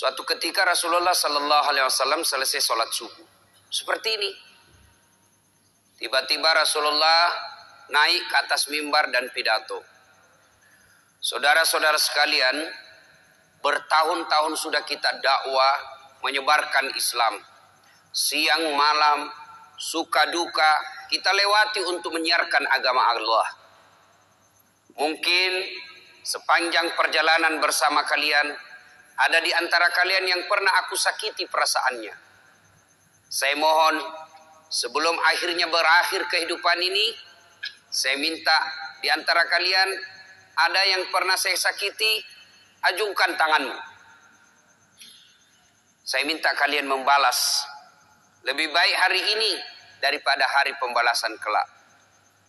Suatu ketika Rasulullah Sallallahu Alaihi Wasallam selesai sholat subuh. Seperti ini. Tiba-tiba Rasulullah naik ke atas mimbar dan pidato. Saudara-saudara sekalian, bertahun-tahun sudah kita dakwah menyebarkan Islam. Siang malam, suka duka, kita lewati untuk menyiarkan agama Allah. Mungkin sepanjang perjalanan bersama kalian, ada di antara kalian yang pernah aku sakiti perasaannya. Saya mohon, sebelum akhirnya berakhir kehidupan ini, saya minta di antara kalian, ada yang pernah saya sakiti, ajungkan tanganmu. Saya minta kalian membalas. Lebih baik hari ini daripada hari pembalasan kelak.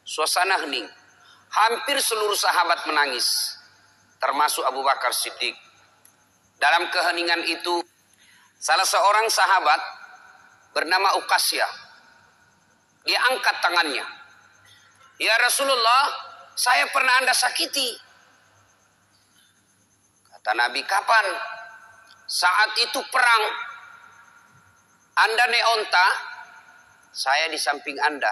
Suasana hening. Hampir seluruh sahabat menangis, termasuk Abu Bakar Siddiq. Dalam keheningan itu, salah seorang sahabat bernama Uqasyah. Dia angkat tangannya. Ya Rasulullah, saya pernah Anda sakiti. Kata Nabi, kapan? Saat itu perang. Anda naik onta, saya di samping Anda.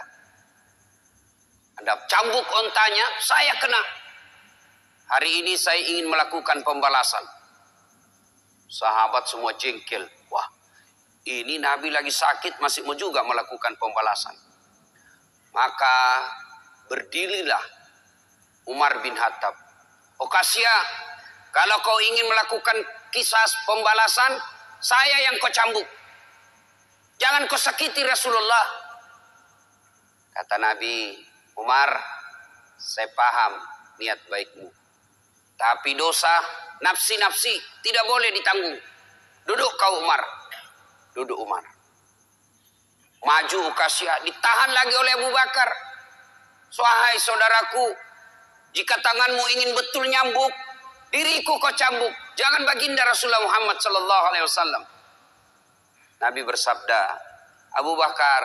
Anda cambuk ontanya, saya kena. Hari ini saya ingin melakukan pembalasan. Sahabat semua jengkel. Wah, ini Nabi lagi sakit masih mau juga melakukan pembalasan. Maka berdirilah Umar bin Khattab. Uqasyah, kalau kau ingin melakukan kisah pembalasan, saya yang kau cambuk. Jangan kau sakiti Rasulullah. Kata Nabi, Umar, saya paham niat baikmu. Tapi dosa, nafsi-nafsi tidak boleh ditanggung. Duduk kau Umar. Duduk Umar. Maju Uqasyah, ditahan lagi oleh Abu Bakar. Wahai saudaraku, jika tanganmu ingin betul nyambuk, diriku kau cambuk. Jangan baginda Rasulullah Muhammad Sallallahu Alaihi Wasallam. Nabi bersabda, Abu Bakar,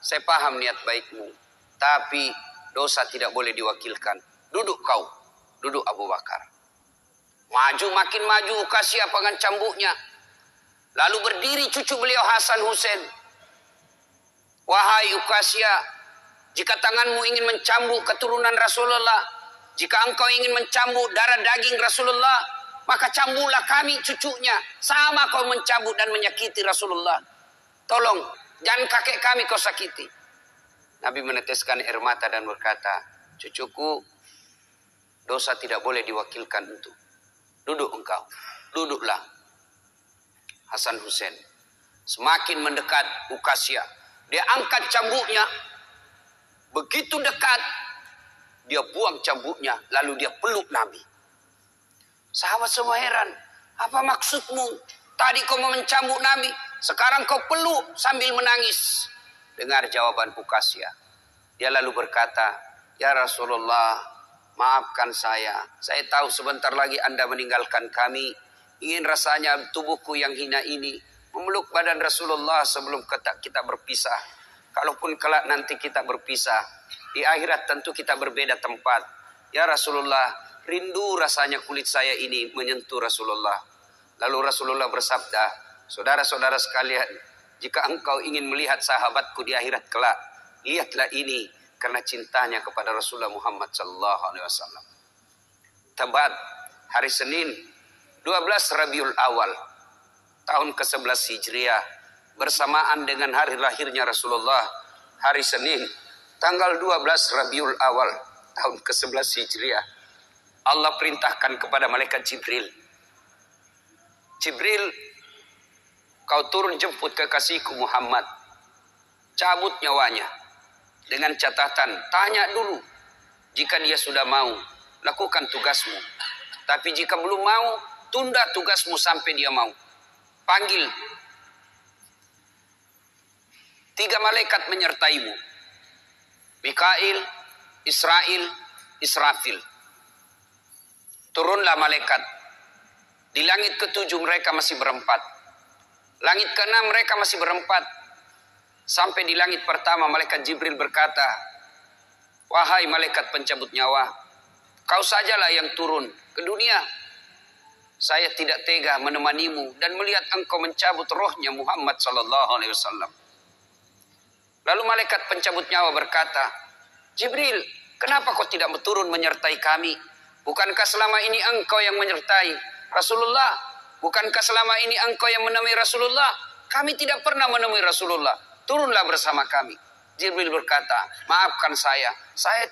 saya paham niat baikmu, tapi dosa tidak boleh diwakilkan. Duduk kau, duduk Abu Bakar. Maju makin maju Uqasyah dengan cambuknya. Lalu berdiri cucu beliau Hasan Husain. Wahai Uqasyah, jika tanganmu ingin mencambuk keturunan Rasulullah, jika engkau ingin mencambuk darah daging Rasulullah, maka cambuklah kami cucunya. Sama kau mencambuk dan menyakiti Rasulullah. Tolong, jangan kakek kami kau sakiti. Nabi meneteskan air mata dan berkata, cucuku, dosa tidak boleh diwakilkan untuk. Duduk engkau, duduklah. Hasan Husain semakin mendekat Uqasyah. Dia angkat cambuknya. Begitu dekat, dia buang cambuknya, lalu dia peluk Nabi. Sahabat semua heran, apa maksudmu? Tadi kau mau mencambuk Nabi, sekarang kau peluk sambil menangis. Dengar jawaban Uqasyah. Dia lalu berkata, ya Rasulullah, maafkan saya. Saya tahu sebentar lagi Anda meninggalkan kami. Ingin rasanya tubuhku yang hina ini memeluk badan Rasulullah sebelum kita berpisah. Kalaupun kelak nanti kita berpisah, di akhirat tentu kita berbeda tempat. Ya Rasulullah, rindu rasanya kulit saya ini menyentuh Rasulullah. Lalu Rasulullah bersabda, saudara-saudara sekalian, jika engkau ingin melihat sahabatku di akhirat kelak, lihatlah ini karena cintanya kepada Rasulullah Muhammad Sallallahu Alaihi Wasallam. Tepat hari Senin 12 Rabiul Awal tahun ke-11 Hijriah, bersamaan dengan hari lahirnya Rasulullah, hari Senin tanggal 12 Rabiul Awal tahun ke-11 Hijriah, Allah perintahkan kepada malaikat Jibril, Jibril, kau turun jemput kekasihku Muhammad, cabut nyawanya. Dengan catatan, tanya dulu, jika dia sudah mau, lakukan tugasmu. Tapi jika belum mau, tunda tugasmu sampai dia mau. Panggil 3 malaikat menyertaimu. Mikail, Israel, Israfil. Turunlah malaikat. Di langit ke-7 mereka masih berempat. Langit ke-6 mereka masih berempat. Sampai di langit pertama malaikat Jibril berkata, wahai malaikat pencabut nyawa, kau sajalah yang turun ke dunia. saya tidak tega menemanimu dan melihat engkau mencabut rohnya Muhammad sallallahu alaihi wasallam. Lalu malaikat pencabut nyawa berkata, Jibril, kenapa kau tidak turun menyertai kami? Bukankah selama ini engkau yang menyertai Rasulullah? Bukankah selama ini engkau yang menemui Rasulullah? Kami tidak pernah menemui Rasulullah. Turunlah bersama kami. Jibril berkata, maafkan saya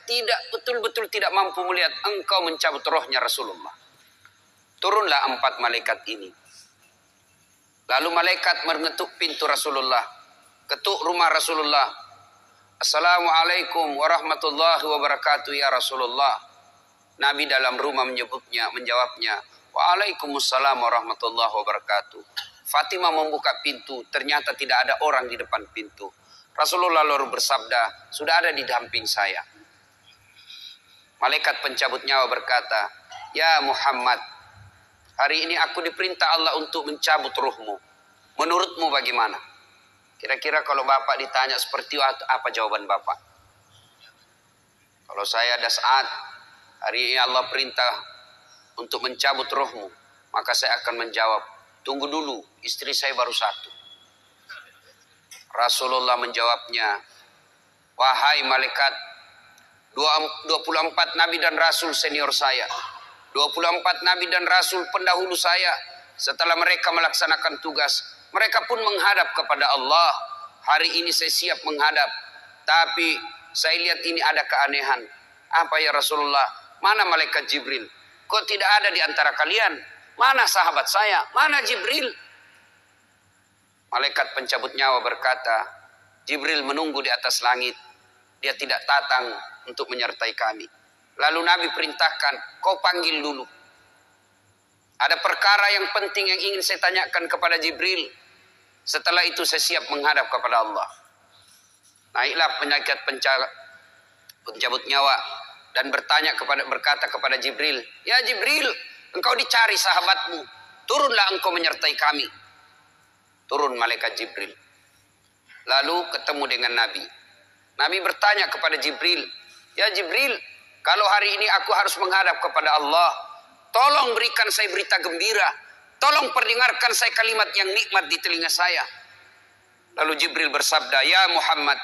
tidak betul-betul tidak mampu melihat engkau mencabut rohnya Rasulullah. Turunlah 4 malaikat ini. Lalu malaikat mengetuk pintu Rasulullah, ketuk rumah Rasulullah. Assalamualaikum warahmatullahi wabarakatuh ya Rasulullah. Nabi dalam rumah menjawabnya, Waalaikumsalam warahmatullahi wabarakatuh. Fatimah membuka pintu, ternyata tidak ada orang di depan pintu. Rasulullah lalu bersabda, sudah ada di damping saya. Malaikat pencabut nyawa berkata, ya Muhammad, hari ini aku diperintah Allah untuk mencabut ruhmu. Menurutmu bagaimana? Kira-kira kalau Bapak ditanya seperti itu, apa jawaban Bapak? Kalau saya ada saat, hari ini Allah perintah untuk mencabut ruhmu, maka saya akan menjawab, tunggu dulu, istri saya baru 1. Rasulullah menjawabnya, wahai malaikat, 24 nabi dan rasul senior saya, 24 nabi dan rasul pendahulu saya, setelah mereka melaksanakan tugas, mereka pun menghadap kepada Allah. Hari ini saya siap menghadap, tapi saya lihat ini ada keanehan. Apa ya Rasulullah? Mana malaikat Jibril? Kok tidak ada di antara kalian? Mana sahabat saya? Mana Jibril? Malaikat pencabut nyawa berkata, Jibril menunggu di atas langit. Dia tidak datang untuk menyertai kami. Lalu Nabi perintahkan, kau panggil dulu. Ada perkara yang penting yang ingin saya tanyakan kepada Jibril. Setelah itu saya siap menghadap kepada Allah. Naiklah malaikat pencabut nyawa dan berkata kepada Jibril, ya Jibril, engkau dicari sahabatmu. Turunlah engkau menyertai kami. Turun malaikat Jibril. Lalu ketemu dengan Nabi. Nabi bertanya kepada Jibril, ya Jibril, kalau hari ini aku harus menghadap kepada Allah, tolong berikan saya berita gembira. Tolong perdengarkan saya kalimat yang nikmat di telinga saya. Lalu Jibril bersabda, ya Muhammad,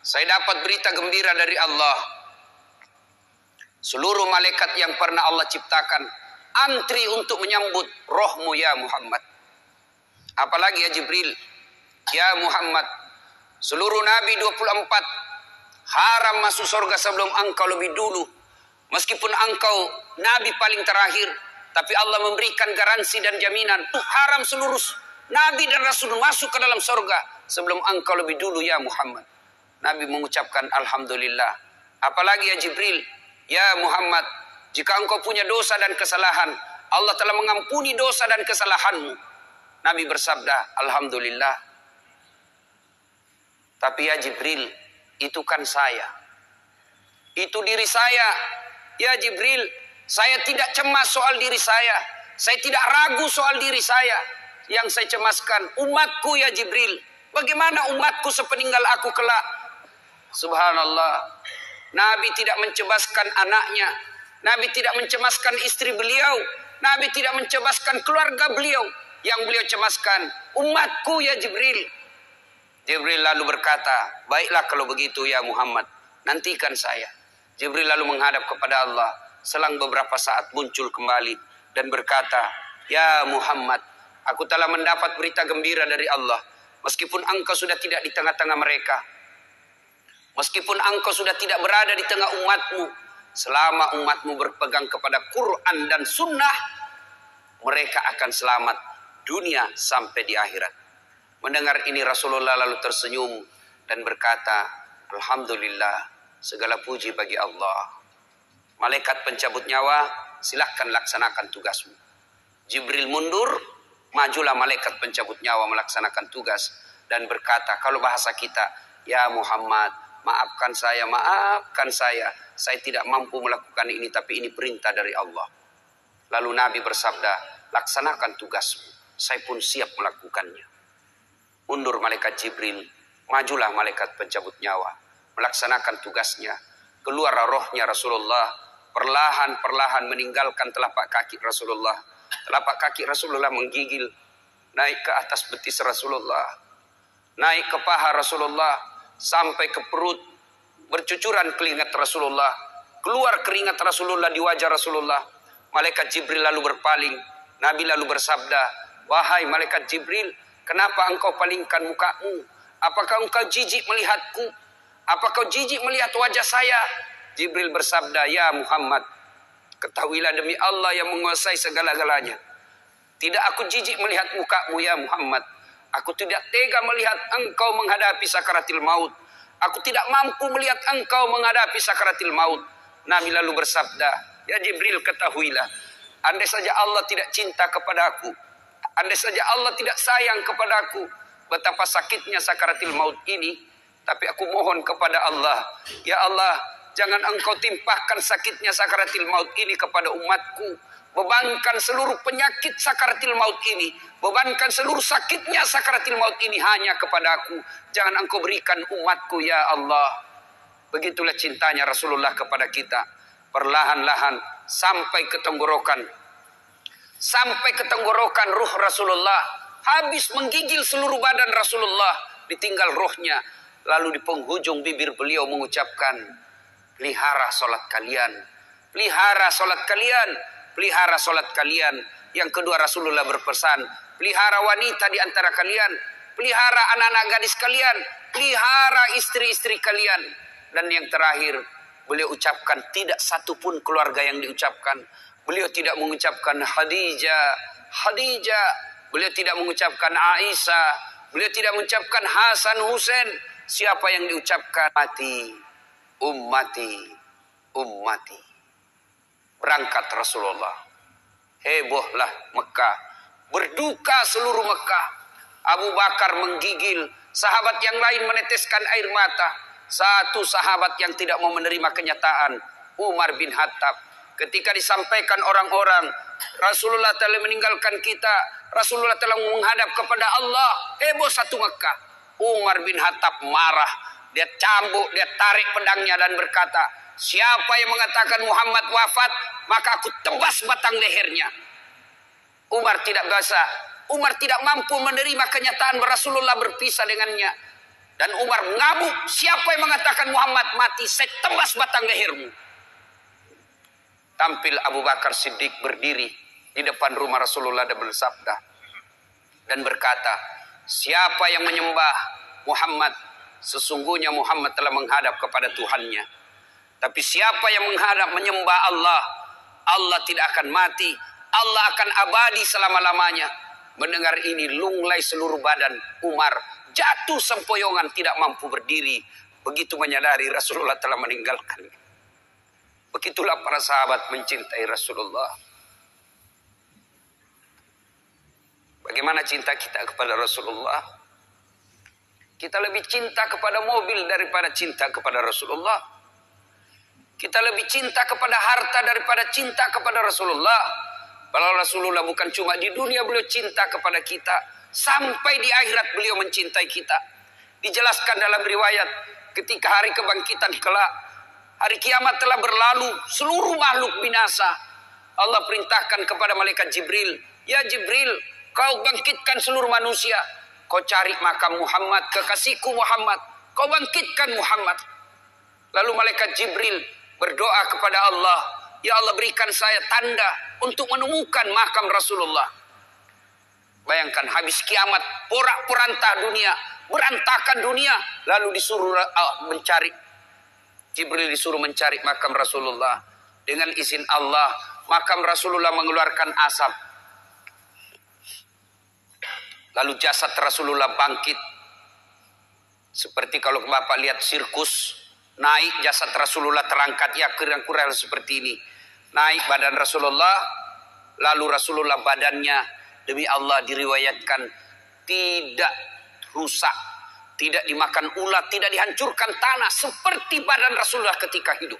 saya dapat berita gembira dari Allah. Seluruh malaikat yang pernah Allah ciptakan antri untuk menyambut rohmu ya Muhammad. Apalagi ya Jibril, ya Muhammad, seluruh nabi 24 haram masuk surga sebelum engkau lebih dulu. Meskipun engkau nabi paling terakhir, tapi Allah memberikan garansi dan jaminan, haram seluruh nabi dan rasul masuk ke dalam surga sebelum engkau lebih dulu ya Muhammad. Nabi mengucapkan alhamdulillah. Apalagi ya Jibril, ya Muhammad, jika engkau punya dosa dan kesalahan, Allah telah mengampuni dosa dan kesalahanmu. Nabi bersabda, alhamdulillah. Tapi ya Jibril, itu kan saya. Itu diri saya. Ya Jibril, saya tidak cemas soal diri saya. Saya tidak ragu soal diri saya. Yang saya cemaskan umatku ya Jibril. Bagaimana umatku sepeninggal aku kelak? Subhanallah. Nabi tidak mencemaskan anaknya. Nabi tidak mencemaskan istri beliau. Nabi tidak mencemaskan keluarga beliau. Yang beliau cemaskan umatku ya Jibril. Jibril lalu berkata, baiklah kalau begitu ya Muhammad, nantikan saya. Jibril lalu menghadap kepada Allah. Selang beberapa saat muncul kembali dan berkata, ya Muhammad, aku telah mendapat berita gembira dari Allah. Meskipun engkau sudah tidak di tengah-tengah mereka, meskipun engkau sudah tidak berada di tengah umatmu, selama umatmu berpegang kepada Quran dan Sunnah, mereka akan selamat dunia sampai di akhirat. Mendengar ini Rasulullah lalu tersenyum dan berkata, alhamdulillah, segala puji bagi Allah. Malaikat pencabut nyawa, silahkan laksanakan tugasmu. Jibril mundur, majulah malaikat pencabut nyawa melaksanakan tugas dan berkata, kalau bahasa kita, ya Muhammad, maafkan saya tidak mampu melakukan ini, tapi ini perintah dari Allah. Lalu Nabi bersabda, laksanakan tugasmu, saya pun siap melakukannya. Mundur malaikat Jibril, majulah malaikat pencabut nyawa, melaksanakan tugasnya. Keluar rohnya Rasulullah, perlahan-perlahan meninggalkan telapak kaki Rasulullah. Telapak kaki Rasulullah menggigil naik ke atas betis Rasulullah, naik ke paha Rasulullah, sampai ke perut. Bercucuran keringat Rasulullah, keluar keringat Rasulullah di wajah Rasulullah. Malaikat Jibril lalu berpaling. Nabi lalu bersabda, "Wahai malaikat Jibril, kenapa engkau palingkan mukamu? Apakah engkau jijik melihatku? Apakah kau jijik melihat wajah saya?" Jibril bersabda, "Ya Muhammad, ketahuilah demi Allah yang menguasai segala-galanya, tidak aku jijik melihat mukamu ya Muhammad. Aku tidak tega melihat engkau menghadapi sakaratil maut. Aku tidak mampu melihat engkau menghadapi sakaratil maut." Nabi lalu bersabda, "Ya Jibril, ketahuilah, andai saja Allah tidak cinta kepadaku, andai saja Allah tidak sayang kepadaku, betapa sakitnya sakaratil maut ini. Tapi aku mohon kepada Allah, ya Allah, jangan engkau timpahkan sakitnya sakaratil maut ini kepada umatku. Bebankan seluruh penyakit sakaratil maut ini, bebankan seluruh sakitnya sakaratil maut ini hanya kepadaku. Jangan engkau berikan umatku ya Allah." Begitulah cintanya Rasulullah kepada kita. Perlahan-lahan sampai ke tenggorokan. Sampai ke tenggorokan ruh Rasulullah. Habis menggigil seluruh badan Rasulullah, ditinggal ruhnya. Lalu di penghujung bibir beliau mengucapkan, "Pelihara solat kalian, pelihara solat kalian, pelihara solat kalian." Yang kedua Rasulullah berpesan, pelihara wanita di antara kalian, pelihara anak-anak gadis kalian, pelihara istri-istri kalian. Dan yang terakhir beliau ucapkan, tidak satu pun keluarga yang diucapkan. Beliau tidak mengucapkan Khadijah, Khadijah. Beliau tidak mengucapkan Aisyah. Beliau tidak mengucapkan Hasan, Husain. Siapa yang diucapkan? Ummati, ummati, ummati. Berangkat Rasulullah. Hebohlah Mekah. Berduka seluruh Mekah. Abu Bakar menggigil. Sahabat yang lain meneteskan air mata. Satu sahabat yang tidak mau menerima kenyataan, Umar bin Khattab. Ketika disampaikan orang-orang, Rasulullah telah meninggalkan kita, Rasulullah telah menghadap kepada Allah, heboh satu Mekah. Umar bin Khattab marah. Dia cambuk, dia tarik pedangnya dan berkata, "Siapa yang mengatakan Muhammad wafat, maka aku tebas batang lehernya." Umar tidak bisa. Umar tidak mampu menerima kenyataan Rasulullah berpisah dengannya. Dan Umar mengamuk, "Siapa yang mengatakan Muhammad mati, saya tebas batang lehermu." Tampil Abu Bakar Siddiq berdiri di depan rumah Rasulullah dan bersabda dan berkata, "Siapa yang menyembah Muhammad, sesungguhnya Muhammad telah menghadap kepada Tuhannya. Tapi siapa yang menghadap menyembah Allah, Allah tidak akan mati, Allah akan abadi selama-lamanya." Mendengar ini lunglai seluruh badan Umar, jatuh sempoyongan, tidak mampu berdiri. Begitu menyadari Rasulullah telah meninggalkannya. Begitulah para sahabat mencintai Rasulullah. Bagaimana cinta kita kepada Rasulullah? Kita lebih cinta kepada mobil daripada cinta kepada Rasulullah. Kita lebih cinta kepada harta daripada cinta kepada Rasulullah. Kalau Rasulullah bukan cuma di dunia beliau cinta kepada kita, sampai di akhirat beliau mencintai kita. Dijelaskan dalam riwayat, ketika hari kebangkitan kelak, hari kiamat telah berlalu, seluruh makhluk binasa. Allah perintahkan kepada malaikat Jibril, "Ya Jibril, kau bangkitkan seluruh manusia. Kau cari makam Muhammad, kekasihku Muhammad. Kau bangkitkan Muhammad." Lalu malaikat Jibril berdoa kepada Allah, "Ya Allah, berikan saya tanda untuk menemukan makam Rasulullah." Bayangkan habis kiamat, porak-poranda dunia, berantakan dunia, lalu disuruh mencari. Jibril disuruh mencari makam Rasulullah. Dengan izin Allah, makam Rasulullah mengeluarkan asap. Lalu jasad Rasulullah bangkit. Seperti kalau Bapak lihat sirkus, naik jasad Rasulullah terangkat, ya kurang-kurang seperti ini. Naik badan Rasulullah, lalu Rasulullah badannya demi Allah diriwayatkan tidak rusak, tidak dimakan ulat, tidak dihancurkan tanah, seperti badan Rasulullah ketika hidup.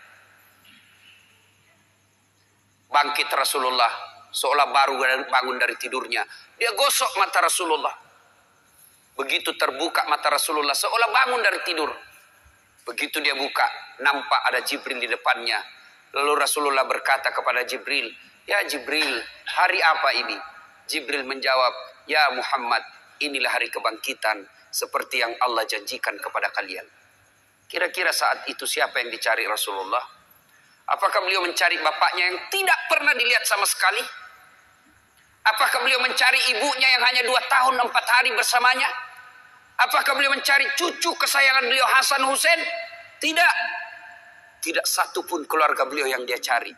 Bangkit Rasulullah, seolah baru bangun dari tidurnya. Dia gosok mata Rasulullah. Begitu terbuka mata Rasulullah, seolah bangun dari tidur. Begitu dia buka, nampak ada Jibril di depannya. Lalu Rasulullah berkata kepada Jibril, "Ya Jibril, hari apa ini?" Jibril menjawab, "Ya Muhammad, inilah hari kebangkitan seperti yang Allah janjikan kepada kalian." Kira-kira saat itu siapa yang dicari Rasulullah? Apakah beliau mencari bapaknya yang tidak pernah dilihat sama sekali? Apakah beliau mencari ibunya yang hanya 2 tahun 4 hari bersamanya? Apakah beliau mencari cucu kesayangan beliau Hasan Hussein? Tidak. Tidak satu pun keluarga beliau yang dia cari.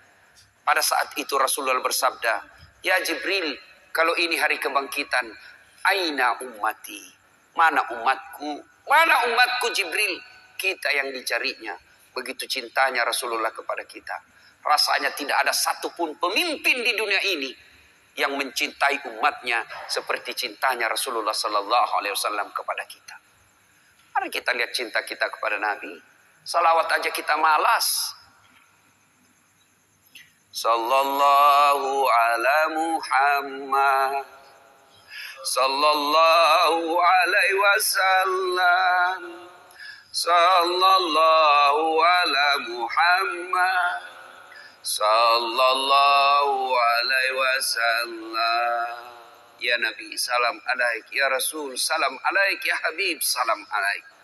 Pada saat itu Rasulullah bersabda, "Ya Jibril, kalau ini hari kebangkitan, aina ummati? Mana umatku? Mana umatku Jibril?" Kita yang dicarinya. Begitu cintanya Rasulullah kepada kita. Rasanya tidak ada satupun pemimpin di dunia ini yang mencintai umatnya seperti cintanya Rasulullah Sallallahu Alaihi Wasallam kepada kita. Mari kita lihat cinta kita kepada Nabi. Salawat aja kita malas. Sallallahu ala Muhammad, Sallallahu alaihi wasallam, Sallallahu ala Muhammad, Sallallahu alaihi wasallam. Ya Nabi, salam alaik. Ya Rasul, salam alaik. Ya Habib, salam alaik.